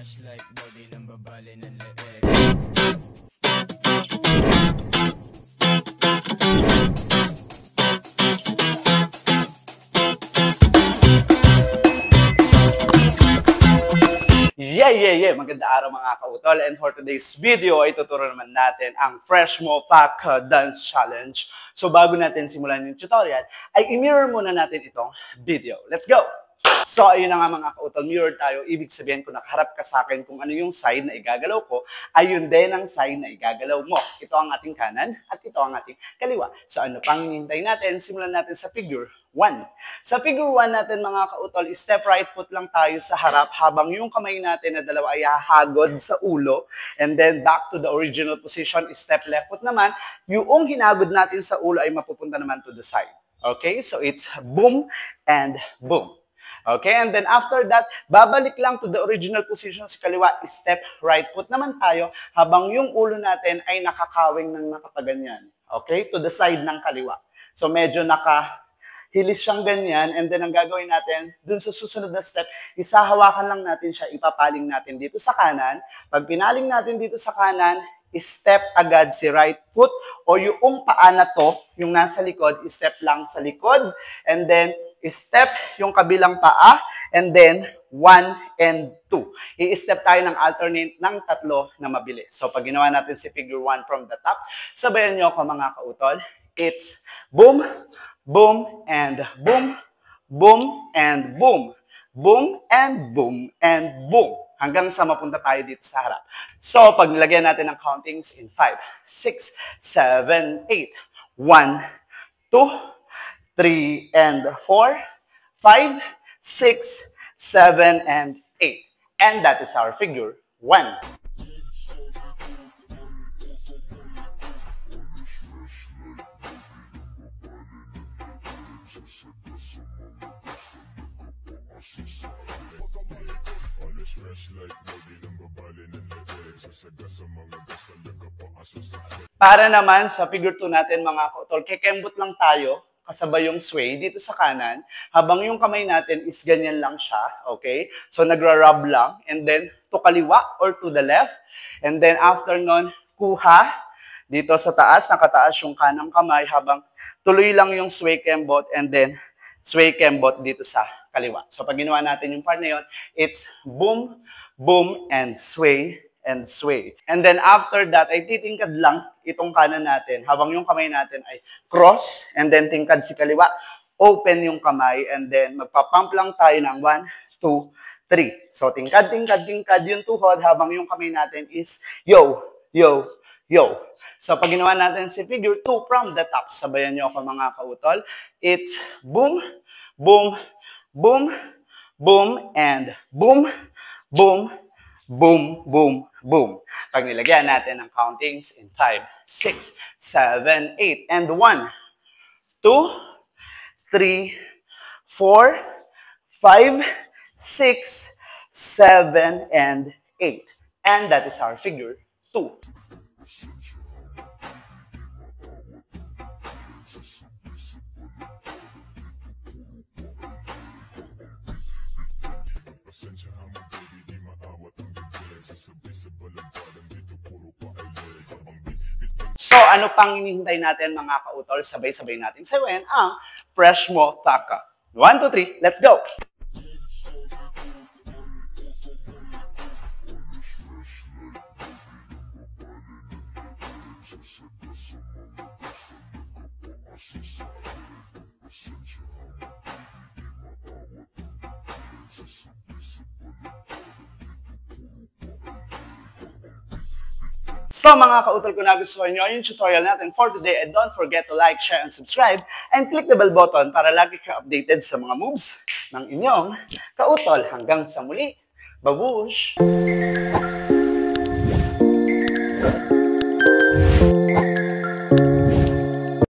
Flashlight, body ng babali ng leeg. Yeah! Magandang araw mga kautol, and for today's video ay tuturo naman natin ang Fresh Mo Fac Dance Challenge. So bago natin simulan yung tutorial, ay i-mirror muna natin itong video. Let's go! So ayun na nga mga kautol, mirror tayo. Ibig sabihin kung nakaharap ka sa akin kung ano yung side na igagalaw ko, ayun din ang side na igagalaw mo. Ito ang ating kanan at ito ang ating kaliwa. So ano pang hinihintay natin? Simulan natin sa figure 1. Sa figure 1 natin mga kautol, step right foot lang tayo sa harap habang yung kamay natin na dalawa ay hahagod sa ulo. And then back to the original position, step left foot naman. Yung hinagod natin sa ulo ay mapupunta naman to the side. Okay? So it's boom and boom. Okay, and then after that, babalik lang to the original position sa kaliwa, step right foot naman tayo habang yung ulo natin ay nakakawing ng nakapaganyan. Okay, to the side ng kaliwa. So medyo nakahilis siyang ganyan, and then ang gagawin natin, dun sa susunod na step, isahawakan lang natin siya, ipapaling natin dito sa kanan. Pag pinaling natin dito sa kanan, step agad si right foot o yung paa na to, yung nasa likod, step lang sa likod, and then step yung kabilang paa, and then 1 and 2. I-step tayo ng alternate ng tatlo na mabilis. So pag ginawa natin si figure 1 from the top, sabayan nyo ako mga kautol. It's boom, boom, and boom, boom, and boom, boom, and boom, and boom. Hanggang sa mapunta tayo dito sa harap. So pag nilagyan natin ng countings in 5, 6, 7, 8, 1, 2, 3 and 4, 5, 6, 7, and 8. And that is our figure 1. Para naman sa figure 2 natin mga kautol, kikembot lang tayo kasabay yung sway dito sa kanan, habang yung kamay natin is ganyan lang siya, okay? So, nagra-rub lang, and then, to kaliwa or to the left, and then after nun, kuha, dito sa taas, nakataas yung kanang kamay, habang tuloy lang yung sway kembot, and then, sway kembot dito sa kaliwa. So, pag ginawa natin yung part na yun, it's boom, boom, and sway, and sway. And then after that, ay titingkad lang itong kanan natin habang yung kamay natin ay cross, and then tingkad si kaliwa, open yung kamay, and then magpapump lang tayo ng 1, 2, 3. So tingkad yung tuhod habang yung kamay natin is yo, yo, yo. So pag ginawa natin si figure 2 from the top, sabayan nyo ako mga kautol, it's boom, boom, boom, boom, and boom, boom, boom, boom, boom. Pag nilagyan natin ang countings in 5, 6, 7, 8, and 1, 2, 3, 4, 5, 6, 7, and 8. And that is our figure 2. So, ano pang hinihintay natin mga kautol? Sabay-sabay natin sayahin ang Fresh Mo Fac. 1, 2, 3, let's go! So mga kautol, kung nagustuhan nyo yung tutorial natin for today, and don't forget to like, share, and subscribe, and click the bell button para lagi ka updated sa mga moves ng inyong kautol. Hanggang sa muli, babush!